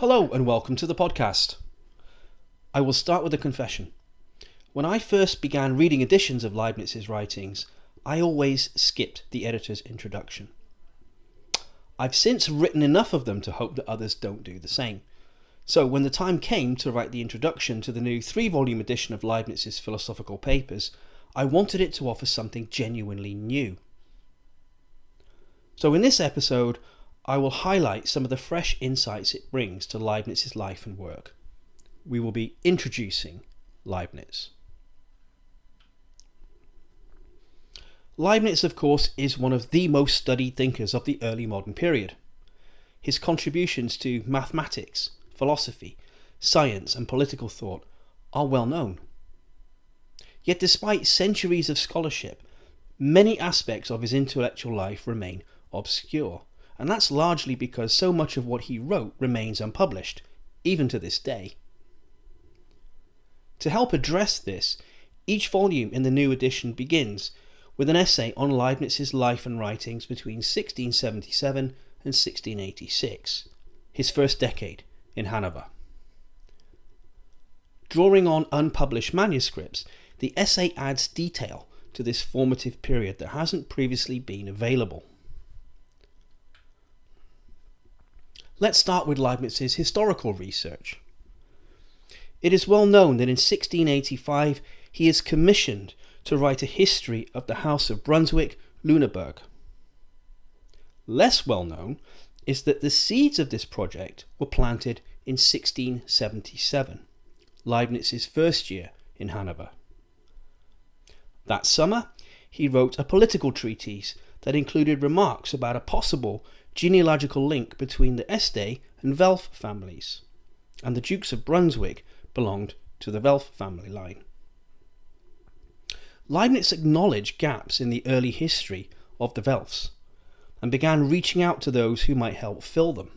Hello and welcome to the podcast. I will start with a confession. When I first began reading editions of Leibniz's writings, I always skipped the editor's introduction. I've since written enough of them to hope that others don't do the same. So when the time came to write the introduction to the new 3-volume edition of Leibniz's philosophical papers, I wanted it to offer something genuinely new. So in this episode, I will highlight some of the fresh insights it brings to Leibniz's life and work. We will be introducing Leibniz. Leibniz, of course, is one of the most studied thinkers of the early modern period. His contributions to mathematics, philosophy, science and political thought are well known. Yet despite centuries of scholarship, many aspects of his intellectual life remain obscure. And that's largely because so much of what he wrote remains unpublished, even to this day. To help address this, each volume in the new edition begins with an essay on Leibniz's life and writings between 1677 and 1686, his first decade in Hanover. Drawing on unpublished manuscripts, the essay adds detail to this formative period that hasn't previously been available. Let's start with Leibniz's historical research. It is well known that in 1685 he is commissioned to write a history of the House of Brunswick-Lüneburg. Less well known is that the seeds of this project were planted in 1677, Leibniz's first year in Hanover. That summer, he wrote a political treatise that included remarks about a possible genealogical link between the Este and Welf families, and the Dukes of Brunswick belonged to the Welf family line. Leibniz acknowledged gaps in the early history of the Welfs and began reaching out to those who might help fill them.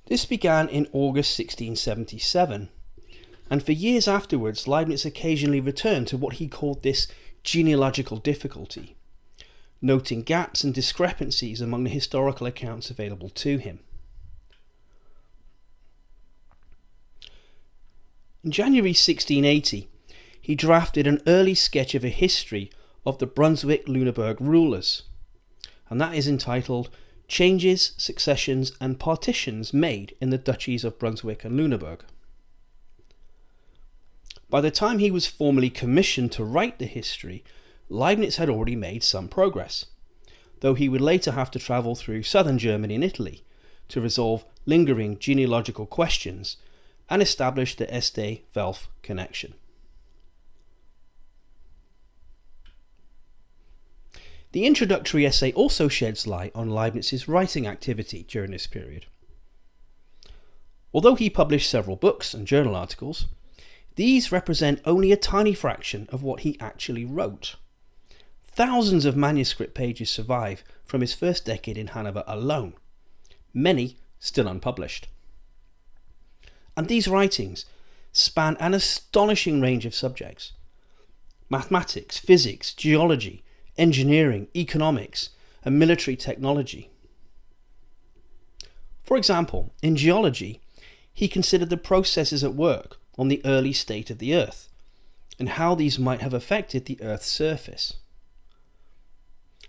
This began in August 1677, and for years afterwards Leibniz occasionally returned to what he called this genealogical difficulty, noting gaps and discrepancies among the historical accounts available to him. In January 1680, he drafted an early sketch of a history of the Brunswick-Lüneburg rulers, and that is entitled Changes, Successions and Partitions Made in the Duchies of Brunswick and Lüneburg. By the time he was formally commissioned to write the history, Leibniz had already made some progress, though he would later have to travel through southern Germany and Italy to resolve lingering genealogical questions and establish the Este-Welf connection. The introductory essay also sheds light on Leibniz's writing activity during this period. Although he published several books and journal articles, these represent only a tiny fraction of what he actually wrote. Thousands of manuscript pages survive from his first decade in Hanover alone, many still unpublished. And these writings span an astonishing range of subjects: mathematics, physics, geology, engineering, economics, and military technology. For example, in geology, he considered the processes at work on the early state of the Earth and how these might have affected the Earth's surface.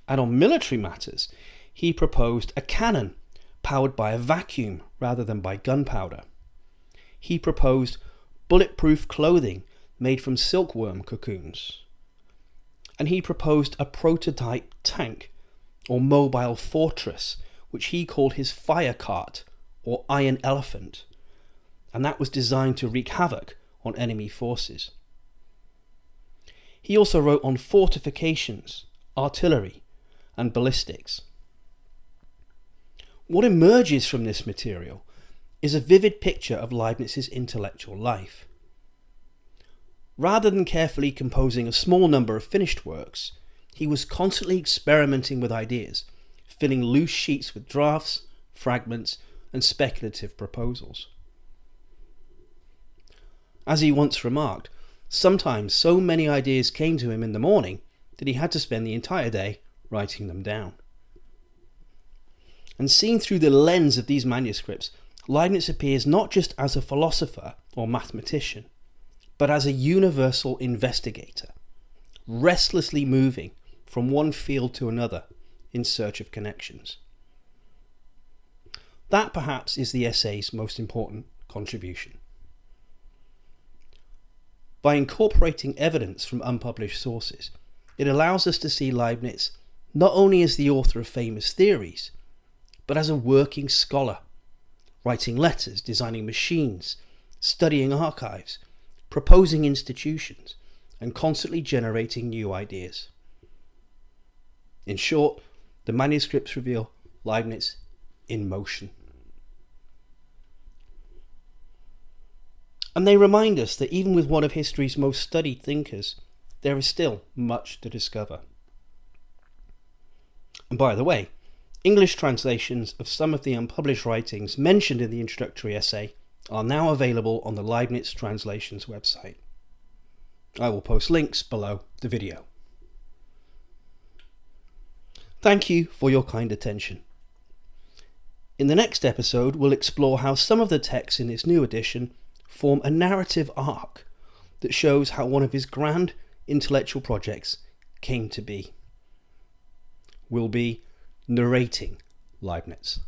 And on military matters, he proposed a cannon powered by a vacuum rather than by gunpowder. He proposed bulletproof clothing made from silkworm cocoons. And he proposed a prototype tank or mobile fortress, which he called his fire cart or iron elephant, and that was designed to wreak havoc on enemy forces. He also wrote on fortifications, artillery, and ballistics. What emerges from this material is a vivid picture of Leibniz's intellectual life. Rather than carefully composing a small number of finished works, he was constantly experimenting with ideas, filling loose sheets with drafts, fragments, and speculative proposals. As he once remarked, sometimes so many ideas came to him in the morning that he had to spend the entire day writing them down. And seen through the lens of these manuscripts, Leibniz appears not just as a philosopher or mathematician, but as a universal investigator, restlessly moving from one field to another in search of connections. That perhaps is the essay's most important contribution. By incorporating evidence from unpublished sources, it allows us to see Leibniz not only as the author of famous theories, but as a working scholar, writing letters, designing machines, studying archives, proposing institutions, and constantly generating new ideas. In short, the manuscripts reveal Leibniz in motion. And they remind us that even with one of history's most studied thinkers, there is still much to discover. And by the way, English translations of some of the unpublished writings mentioned in the introductory essay are now available on the Leibniz Translations website. I will post links below the video. Thank you for your kind attention. In the next episode, we'll explore how some of the texts in this new edition form a narrative arc that shows how one of his grand intellectual projects came to be. We'll be narrating Leibniz.